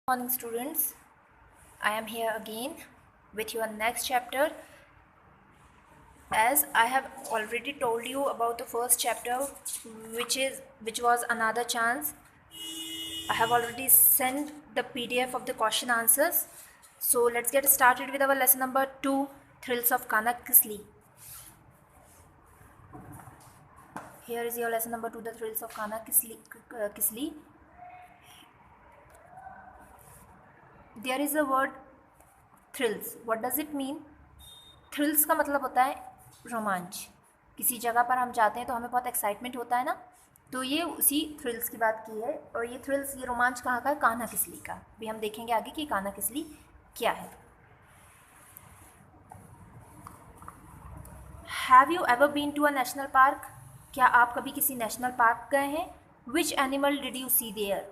Morning students, I am here again with your next chapter. As I have already told you about the first chapter, which was Another Chance. I have already sent the PDF of the question answers. So let's get started with our lesson number 2, Thrills of Kana Kisli. Here is your lesson number 2, the Thrills of Kana Kisli. There is a word thrills. What does it mean? Thrills का मतलब होता है रोमांच. किसी जगह पर हम जाते हैं तो हमें बहुत एक्साइटमेंट होता है ना, तो ये उसी थ्रिल्स की बात की है. और ये थ्रिल्स, ये रोमांच कहाँ का है? कान्हा किसली का. भी हम देखेंगे आगे कि कान्हा किसली क्या है. Have you ever been to a national park? क्या आप कभी किसी नेशनल पार्क गए हैं? Which animal did you see there?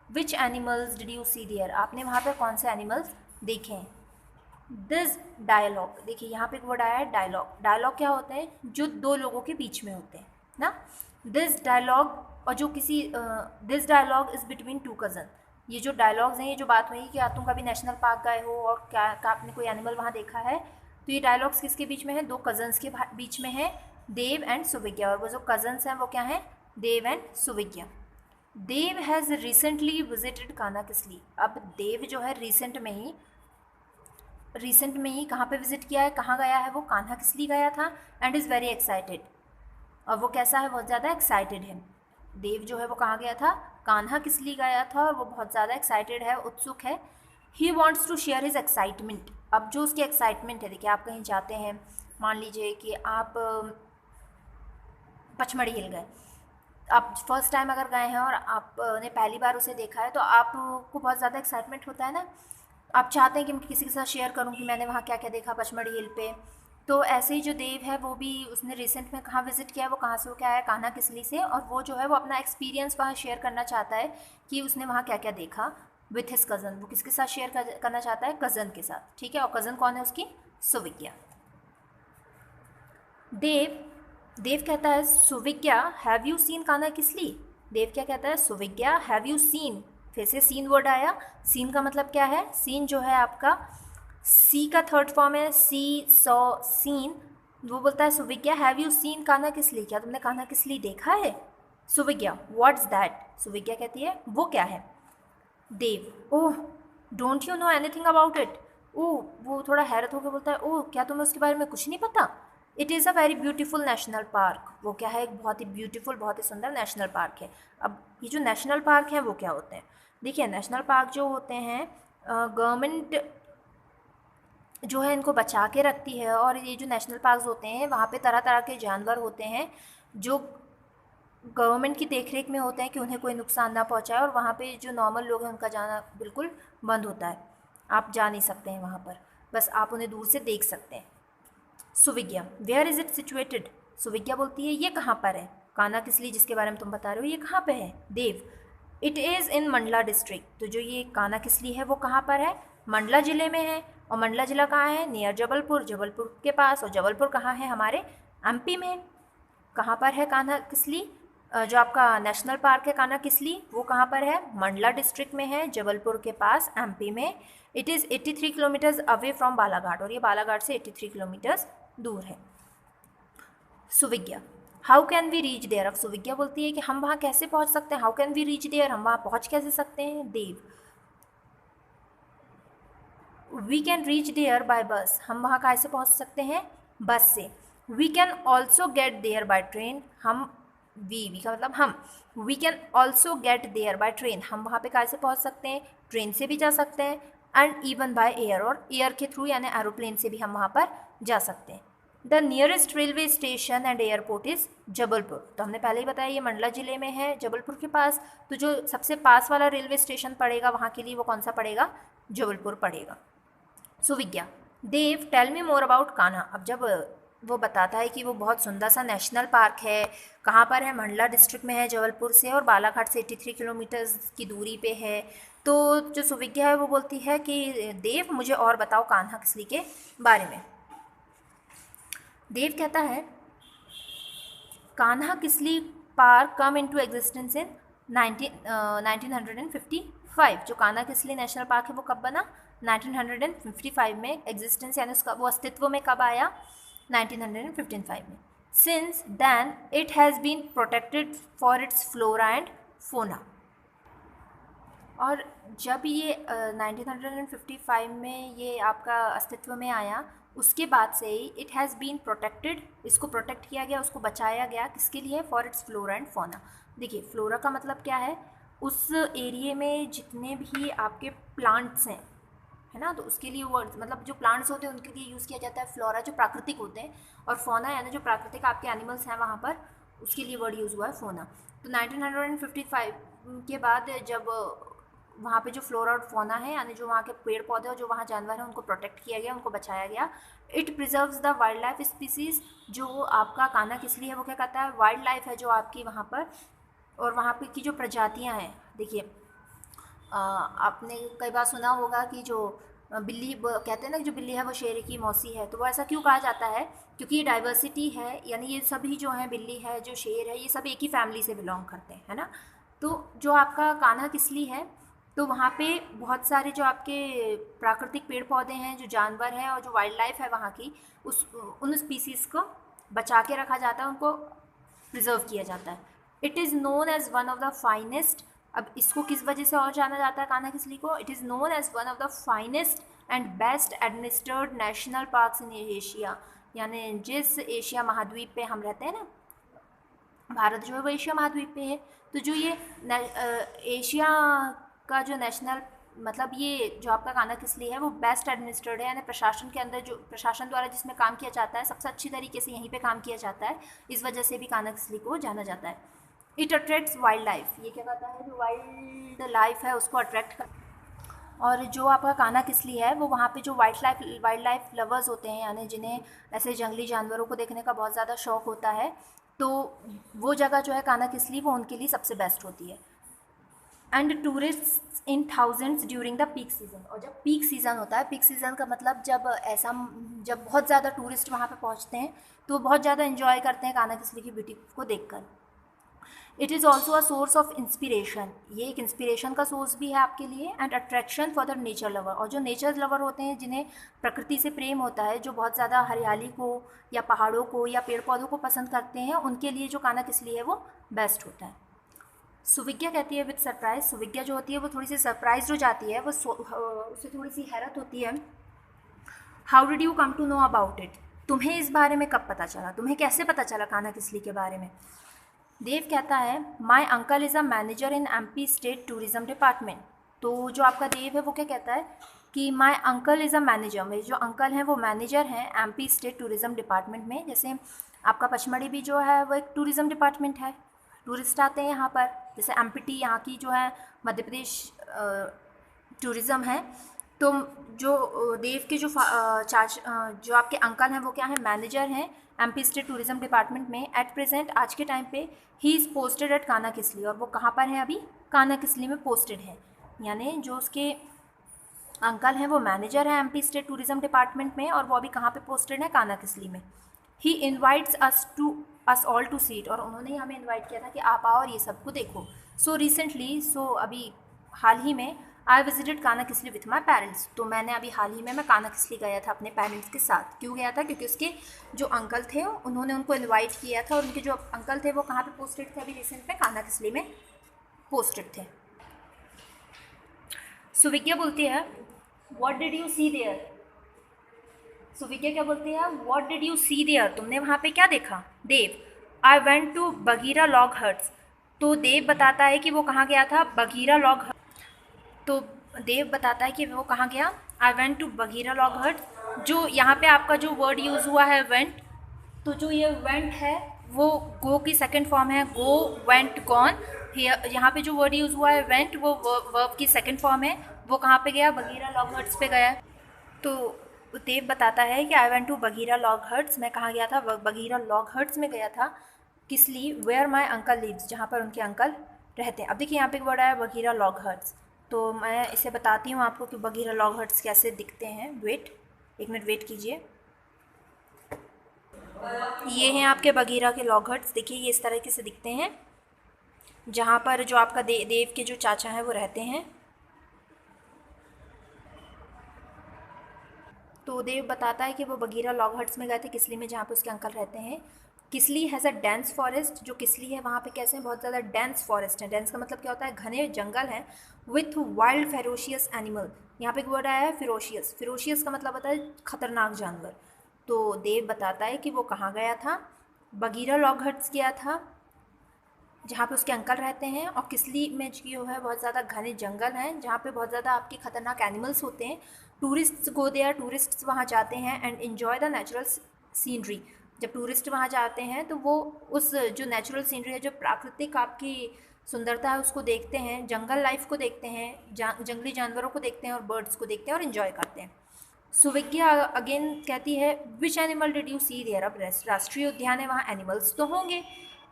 Which animals did you see there? आपने वहाँ पर कौन से एनिमल्स देखे हैं? दिस डायलॉग, देखिए यहाँ पे एक वर्ड आया है डायलॉग. डायलॉग क्या होते हैं? जो दो लोगों के बीच में होते हैं ना. दिस डायलॉग, और जो किसी this dialogue is between two cousin. ये जो डायलॉग्स हैं, ये जो बात हुई कि तुम कभी नेशनल पार्क गए हो और क्या आपने कोई एनिमल वहाँ देखा है, तो ये डायलॉग्स किसके बीच में है? दो कज़न्स के बीच में है, देव एंड सुविज्ञा. और वो जो कज़न्स हैं वो क्या हैं? Dev and Suvigya. Dev has recently visited Kanha Kisli. अब देव जो है रिसेंट में ही कहाँ पे विजिट किया है? कहाँ गया है वो? कान्हा किसली गया था. And is very excited. और वो कैसा है? बहुत ज़्यादा एक्साइटेड है. देव जो है वो कहाँ गया था? कान्हा किसली गया था, और वो बहुत ज़्यादा एक्साइटेड है, उत्सुक है. He wants to share his excitement. अब जो उसकी एक्साइटमेंट है, देखिए आप कहीं जाते हैं, मान लीजिए कि आप पचमढ़ी हिल गए. आप फर्स्ट टाइम अगर गए हैं और आपने पहली बार उसे देखा है, तो आपको बहुत ज़्यादा एक्साइटमेंट होता है ना. आप चाहते हैं कि मैं किसी के साथ शेयर करूं कि मैंने वहाँ क्या क्या देखा पचमढ़ी हिल पे. तो ऐसे ही जो देव है वो भी, उसने रिसेंट में कहाँ विजिट किया है? वो कहाँ से क्या है? कान्हा किसली से. और वो जो है वो अपना एक्सपीरियंस वहाँ शेयर करना चाहता है कि उसने वहाँ क्या क्या देखा विथ हिज कज़न. वो किसके साथ शेयर करना चाहता है? कज़न के साथ. ठीक है. और कज़न कौन है उसकी? सुविज्ञा. देव कहता है Suvigya, have you seen Kanha Kisli. Dev क्या कहता है? Suvigya, have you seen. फिर से सीन वर्ड आया. सीन का मतलब क्या है? सीन जो है आपका सी का थर्ड फॉर्म है, सी, सॉ, सीन. वो बोलता है Suvigya, have you seen Kanha Kisli. क्या तुमने कान्हा किसली देखा है? सुविज्ञा, व्हाट्स दैट. सुविज्ञा कहती है वो क्या है. Dev, oh don't you know anything about it. ओह, वो थोड़ा हैरत होकर बोलता है, ओह क्या तुम्हें उसके बारे में कुछ नहीं पता. It is a very beautiful national park. वो क्या है? एक बहुत ही ब्यूटीफुल, बहुत ही सुंदर नेशनल पार्क है. अब ये जो नेशनल पार्क हैं वो क्या होते हैं? देखिए, नेशनल पार्क जो होते हैं, गवर्नमेंट जो है इनको बचा के रखती है. और ये जो नेशनल पार्क्स होते हैं, वहाँ पे तरह तरह के जानवर होते हैं जो गवर्नमेंट की देखरेख में होते हैं कि उन्हें कोई नुकसान ना पहुँचाए. और वहाँ पे जो नॉर्मल लोग हैं उनका जाना बिल्कुल बंद होता है. आप जा नहीं सकते हैं वहाँ पर, बस आप उन्हें दूर से देख सकते हैं. सुविज्ञा, वेयर इज़ इट सिचुएटेड. सुविज्ञा बोलती है ये कहाँ पर है? कान्हा किसली जिसके बारे में तुम बता रहे हो, ये कहाँ पे है? Dev, it is in Mandla district. तो जो ये कान्हा किसली है वो कहाँ पर है? मंडला ज़िले में है. और मंडला ज़िला कहाँ है? नियर जबलपुर, जबलपुर के पास. और जबलपुर कहाँ है? हमारे एमपी में. कहाँ पर है कान्हा किसली? जो आपका नेशनल पार्क है कान्हा किसली, वो कहाँ पर है? मंडला डिस्ट्रिक्ट में है, जबलपुर के पास, एमपी में. It is 83 kilometres away from Balaghat. और ये बालाघाट से 83 किलोमीटर्स दूर है. Suvigya, how can we reach there. अब सुविज्ञा बोलती है कि हम वहाँ कैसे पहुँच सकते हैं? How can we reach there, हम वहाँ पहुँच कैसे सकते हैं? Dev, we can reach there by bus. हम वहाँ कैसे पहुँच सकते हैं? बस से. We can also get there by train. हम, वी का मतलब हम. We can also get there by train. हम वहाँ पे कैसे पहुँच सकते हैं? ट्रेन से भी जा सकते हैं. एंड इवन बाय एयर, और एयर के थ्रू यानी एरोप्लेन से भी हम वहाँ पर जा सकते हैं. The nearest railway station and airport is Jabalpur. तो हमने पहले ही बताया ये मंडला ज़िले में है, जबलपुर के पास. तो जो सबसे पास वाला रेलवे स्टेशन पड़ेगा वहाँ के लिए, वो कौन सा पड़ेगा? जबलपुर पड़ेगा. Suvigya, Dev tell me more about Kanha. अब जब वो बताता है कि वो बहुत सुंदर सा नेशनल पार्क है, कहाँ पर है? मंडला डिस्ट्रिक्ट में है, जबलपुर से, और बालाघाट से 83 किलोमीटर्स की दूरी पे है. तो जो सुविज्ञा है वो बोलती है कि देव मुझे और बताओ कान्हा किसली के बारे में. देव कहता है Kanha Kisli park come into existence in 1954. 1955 जो कान्हा किसली नेशनल पार्क है वो कब बना? 1955 में। एग्जिस्टेंस यानी उसका वो अस्तित्व में कब आया? 1955 में। Since then it has been protected for its flora and fauna. और जब ये 1955 में ये आपका अस्तित्व में आया, उसके बाद से ही इट हैज़ बीन प्रोटेक्टेड, इसको प्रोटेक्ट किया गया, उसको बचाया गया। किसके लिए? फॉर इट्स फ्लोरा एंड फोना। देखिए फ्लोरा का मतलब क्या है? उस एरिए में जितने भी आपके प्लांट्स हैं, है ना, तो उसके लिए वर्ड मतलब जो प्लांट्स होते हैं उनके लिए यूज़ किया जाता है फ्लोरा, जो प्राकृतिक होते हैं, और फोना यानी जो प्राकृतिक आपके एनिमल्स हैं वहाँ पर, उसके लिए वर्ड यूज़ हुआ है फोना। तो 1955 के बाद जब वहाँ पे जो फ्लोरा और फोना है यानी जो वहाँ के पेड़ पौधे और जो वहाँ जानवर हैं उनको प्रोटेक्ट किया गया, उनको बचाया गया। It preserves the wild life species. जो आपका कान्हा किसली है वो क्या कहता है? वाइल्ड लाइफ है जो आपकी वहाँ पर, और वहाँ पे की जो प्रजातियाँ हैं। देखिए आपने कई बार सुना होगा कि जो बिल्ली कहते हैं ना, जो बिल्ली है वो शेर की मौसी है, तो वो ऐसा क्यों कहा जाता है? क्योंकि ये डाइवर्सिटी है, यानी ये सभी जो हैं, बिल्ली है, जो शेर है, ये सब एक ही फैमिली से बिलोंग करते हैं, है ना। तो जो आपका कान्हा किसली है, तो वहाँ पे बहुत सारे जो आपके प्राकृतिक पेड़ पौधे हैं, जो जानवर हैं और जो वाइल्ड लाइफ है वहाँ की, उन स्पीसीज़ को बचा के रखा जाता है, उनको प्रिजर्व किया जाता है। It is known as one of the finest. अब इसको किस वजह से और जाना जाता है कान्हा किसली को? It is known as one of the finest and best administered national parks in Asia. यानी जिस एशिया महाद्वीप पे हम रहते हैं ना, भारत जो है वो एशिया महाद्वीप पे है, तो जो ये एशिया का जो नेशनल मतलब ये जो आपका कान्हा किसली है वो बेस्ट एडमिनिस्ट्रेड है, यानी प्रशासन के अंदर जो प्रशासन द्वारा जिसमें काम किया जाता है सबसे अच्छी तरीके से यहीं पे काम किया जाता है। इस वजह से भी कान्हा किसली को जाना जाता है। It attracts wild life. ये क्या कहता है? जो वाइल्ड लाइफ है उसको अट्रैक्ट कर, और जो आपका कान्हा किसली है वो वहाँ पे जो वाइल्ड लाइफ लवर्स होते हैं, यानी जिन्हें ऐसे जंगली जानवरों को देखने का बहुत ज़्यादा शौक होता है, तो वो जगह जो है कान्हा किसली वो उनके लिए सबसे बेस्ट होती है। And tourist in thousands during the peak season. और जब पीक सीज़न होता है, पीक सीज़न का मतलब जब बहुत ज़्यादा टूरिस्ट वहाँ पे पहुँचते हैं तो वो बहुत ज़्यादा इन्जॉय करते हैं कान्हा किसली की ब्यूटी को देखकर। It is also a source of inspiration. ये एक इंस्पिरेशन का सोर्स भी है आपके लिए, and attraction for the nature lover. और जो नेचर लवर होते हैं, जिन्हें प्रकृति से प्रेम होता है, जो बहुत ज़्यादा हरियाली को या पहाड़ों को या पेड़ पौधों को पसंद करते हैं, उनके लिए जो कान्हा किसली है वो बेस्ट होता है। सुविज्ञा कहती है विद सरप्राइज। सुविज्ञा जो होती है वो थोड़ी सी सरप्राइज हो जाती है, वो उससे थोड़ी सी हैरत होती है। How did you come to know about it? तुम्हें इस बारे में कब पता चला, तुम्हें कैसे पता चला कान्हा किसली के बारे में? देव कहता है my uncle is a manager in MP state tourism department. तो जो आपका देव है वो क्या कहता है कि my uncle is a manager. मेरे जो अंकल हैं वो मैनेजर हैं एमपी स्टेट टूरिज़्म डिपार्टमेंट में। जैसे आपका पचमढ़ी भी जो है वो एक टूरिज़्म डिपार्टमेंट है, टूरिस्ट आते हैं यहाँ पर। जैसे एमपीटी यहाँ की जो है मध्य प्रदेश टूरिज़्म है। तो जो देव के जो जो आपके अंकल हैं वो क्या हैं? मैनेजर हैं एमपी स्टेट टूरिज़्म डिपार्टमेंट में। एट प्रेजेंट आज के टाइम पे he is posted at Kanha Kisli. और वो कहाँ पर हैं अभी? कान्हा किसली में पोस्टेड है। यानी जो उसके अंकल हैं वो मैनेजर हैं एमपी स्टेट टूरिज़्म डिपार्टमेंट में, और वो अभी कहाँ पे पोस्टेड है? कान्हा किसली में। He invites us all to see it. और उन्होंने हमें इन्वाइट किया था कि आप आओ और ये सब को देखो। सो रिसेंटली, अभी हाल ही में I visited Kanha Kisli with my parents. तो मैंने अभी हाल ही में मैं कान्हा किसली गया था अपने पेरेंट्स के साथ। क्यों गया था? क्योंकि उसके जो अंकल थे उन्होंने उनको इन्वाइट किया था, और उनके जो अंकल थे वो कहाँ पे पोस्टेड थे? अभी रिसेंट में कान्हा किसली में पोस्टेड थे। सुविज्ञा बोलती है what did you see there. Suvigya क्या बोलती है? What did you see there, तुमने वहाँ पे क्या देखा? Dev I went to Bagheera log huts. तो देव बताता है कि वो कहाँ गया था? बगीरा लॉग हट। तो देव बताता है कि वो कहाँ गया? I went to Bagheera log hut. जो यहाँ पे आपका जो वर्ड यूज़ हुआ है वेंट, तो जो ये वेंट है वो गो की सेकंड फॉर्म है, गो वेंट गॉन। यहाँ पे जो वर्ड यूज़ हुआ है वेंट, वो वर्ब की सेकंड फॉर्म है। वो कहाँ पे गया? बगीरा लॉग हट्स पे गया। तो देव बताता है कि I went to Bagheera log huts. मैं कहाँ गया था? बगीरा लॉग हट्स में गया था। Kisli? Where my uncle lives, जहाँ पर उनके अंकल रहते हैं। अब देखिए यहाँ पे एक वर्ड आया बगीरा लॉग हट्स। तो मैं इसे बताती हूँ आपको कि बगीरा लॉग हट्स कैसे दिखते हैं। वेट, एक मिनट वेट कीजिए। ये हैं आपके बगीरा के लॉग हट्स। देखिए ये इस तरीके से दिखते हैं, जहाँ पर जो आपका देव के जो चाचा हैं वो रहते हैं। तो देव बताता है कि वो बगीरा लॉग हट्स में गए थे किसली में, जहाँ पे उसके अंकल रहते हैं। Kisli has a dense forest, जो किसली है वहाँ पे कैसे हैं, बहुत ज़्यादा डेंस फॉरेस्ट है। डेंस का मतलब क्या होता है, घने जंगल हैं। विथ वाइल्ड फेरोशियस एनिमल, यहाँ पे एक वर्ड आया है फिरोशियस। फिरोशियस का मतलब होता है खतरनाक जानवर। तो देव बताता है कि वो कहाँ गया था, बगीरा लॉग हट्स गया था जहाँ पे उसके अंकल रहते हैं। और किसली में जो है बहुत ज़्यादा घने जंगल हैं जहाँ पे बहुत ज़्यादा आपके खतरनाक एनिमल्स होते हैं। टूरिस्ट्स गो देयर, टूरिस्ट्स वहाँ जाते हैं and enjoy the natural scenery. जब टूरिस्ट वहाँ जाते हैं तो वो उस जो नेचुरल सीनरी है, जो प्राकृतिक आपकी सुंदरता है उसको देखते हैं, जंगल लाइफ को देखते हैं, जंगली जानवरों को देखते हैं और बर्ड्स को देखते हैं और इन्जॉय करते हैं। सुविज्ञा अगेन कहती है which animal did you see there. अब राष्ट्रीय उद्यान है, वहाँ एनिमल्स तो होंगे।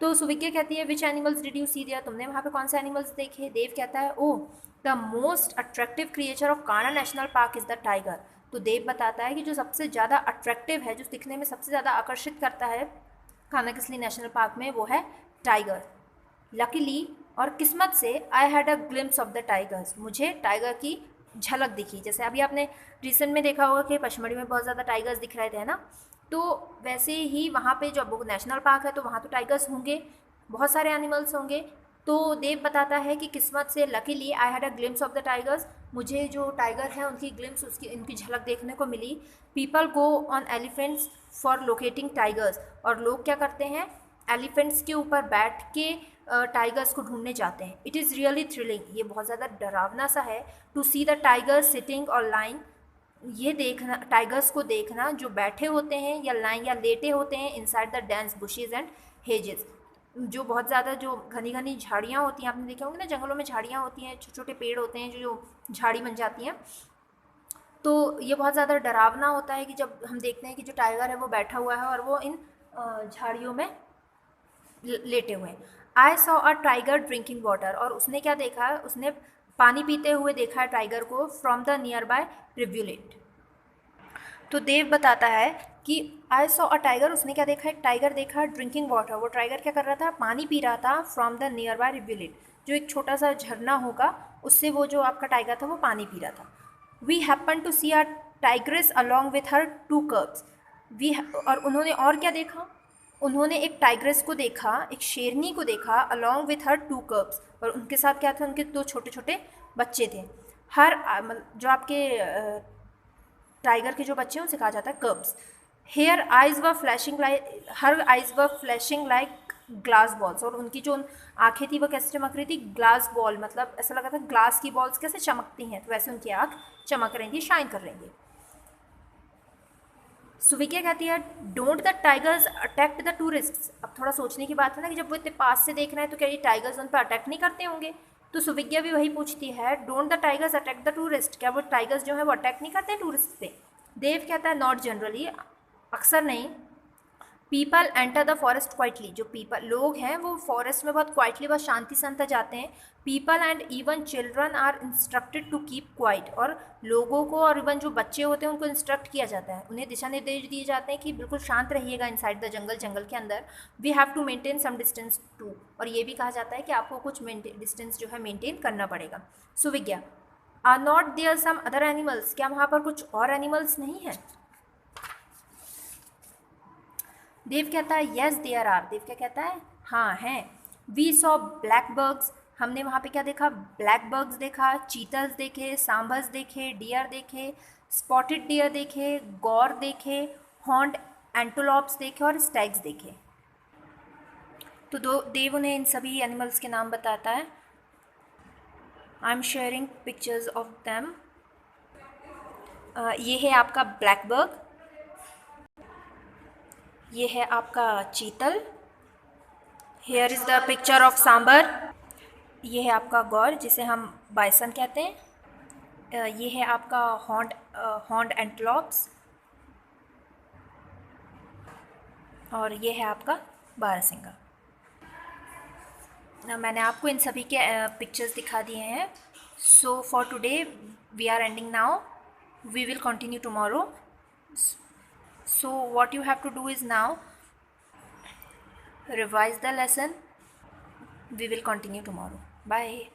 तो सुविज्ञा कहती है which animals did you see there, तुमने वहाँ पे कौन से एनिमल्स देखे। देव कहता है ओह the most attractive creature of Kanha national park is the tiger. तो देव बताता है कि जो सबसे ज़्यादा अट्रैक्टिव है, जो दिखने में सबसे ज़्यादा आकर्षित करता है कान्हा किसली नेशनल पार्क में, वो है टाइगर। लकीली और किस्मत से I had a glimpse of the tigers, मुझे टाइगर की झलक दिखी। जैसे अभी आपने रिसेंट में देखा होगा कि पचमढ़ी में बहुत ज़्यादा टाइगर्स दिख रहे थे ना, तो वैसे ही वहाँ पे जब नेशनल पार्क है तो वहाँ तो टाइगर्स होंगे, बहुत सारे एनिमल्स होंगे। तो देव बताता है कि किस्मत से luckily I had a glimpse of the tigers, मुझे जो टाइगर है उनकी ग्लिम्स, उसकी इनकी झलक देखने को मिली। People go on elephants for locating tigers, और लोग क्या करते हैं, एलिफेंट्स के ऊपर बैठ के टाइगर्स को ढूंढने जाते हैं। इट इज़ रियली थ्रिलिंग, ये बहुत ज़्यादा डरावना सा है। To see the tiger sitting और लाइंग, ये देखना, टाइगर्स को देखना जो बैठे होते हैं या लाइन या लेटे होते हैं inside the dense bushes and hedges, जो बहुत ज़्यादा जो घनी घनी झाड़ियाँ होती हैं, आपने देखे होंगे ना जंगलों में झाड़ियाँ होती हैं, छोटे छोटे पेड़ होते हैं जो झाड़ी बन जाती हैं। तो ये बहुत ज़्यादा डरावना होता है कि जब हम देखते हैं कि जो टाइगर है वो बैठा हुआ है और वो इन झाड़ियों में लेटे हुए हैं। I saw a tiger drinking water, और उसने क्या देखा, उसने पानी पीते हुए देखा है टाइगर को फ्रॉम द नियर बाय रिव्यूलेट। तो देव बताता है कि आई सॉ अ टाइगर, उसने क्या देखा, एक टाइगर देखा ड्रिंकिंग वाटर, वो टाइगर क्या कर रहा था, पानी पी रहा था फ्रॉम द नियर बाय रिव्यूलेट, जो एक छोटा सा झरना होगा उससे वो जो आपका टाइगर था वो पानी पी रहा था। We happen to see a tigress along with her 2 cubs, और उन्होंने और क्या देखा, उन्होंने एक टाइग्रेस को देखा, एक शेरनी को देखा, अलॉन्ग विथ हर 2 cubs, और उनके साथ क्या था, उनके 2 छोटे छोटे बच्चे थे। जो आपके टाइगर के जो बच्चे हैं उनसे कहा जाता है cubs। हेयर आइज व फ्लैशिंग लाइक, हर आइज व फ्लैशिंग लाइक ग्लास बॉल्स, और उनकी जो आंखें थी वो कैसे चमक रही थी, ग्लास बॉल, मतलब ऐसा लगा था ग्लास की बॉल्स कैसे चमकती हैं, तो वैसे उनकी आँख चमक रही, शाइन कर रही है। सुविज्ञा कहती है don't the tigers attacked the tourists. अब थोड़ा सोचने की बात है ना कि जब वो इतने पास से देख रहे हैं तो क्या ये टाइगर्स उन पर अटैक नहीं करते होंगे। तो सुविज्ञा भी वही पूछती है don't the tigers attack the tourist, क्या वो टाइगर्स जो है वो अटैक नहीं करते टूरिस्ट पे। देव कहता है नॉट जनरली, अक्सर नहीं। People enter the forest quietly, जो पीपल लोग हैं वो फॉरेस्ट में बहुत क्वाइटली, बहुत शांति से अंदर जाते हैं। People and even children are instructed to keep quiet, और लोगों को और इवन जो बच्चे होते हैं उनको इंस्ट्रक्ट किया जाता है, उन्हें दिशा निर्देश दिए जाते हैं कि बिल्कुल शांत रहिएगा इनसाइड द जंगल, जंगल के अंदर। We have to maintain some distance too, और ये भी कहा जाता है कि आपको कुछ डिस्टेंस जो है मेंटेन करना पड़ेगा। Suvigya are not there some other animals, क्या वहाँ पर कुछ और एनिमल्स नहीं हैं। देव कहता है येस देयर आर, देव क्या कहता है, हाँ हैं। वी सॉ ब्लैक बर्ड्स, हमने वहाँ पे क्या देखा, ब्लैक बर्ड्स देखा, चीतल्स देखे, सांभर्स देखे, डियर देखे, स्पॉटेड डियर देखे, गौर देखे, हॉर्न्ड एंटोलॉप्स देखे और स्टैग्स देखे। तो देव उन्हें इन सभी एनिमल्स के नाम बताता है। I am sharing pictures of them. ये है आपका ब्लैक बर्ड, ये है आपका chital, here is the picture of sambar, ये है आपका गौर जिसे हम बाइसन कहते हैं, ये है आपका हॉर्न्ड एंटलॉप्स, और ये है आपका बारहसिंगा। मैंने आपको इन सभी के पिक्चर्स दिखा दिए हैं। So for today we are ending now, we will continue tomorrow. So what you have to do is now revise the lesson. We will continue tomorrow. Bye.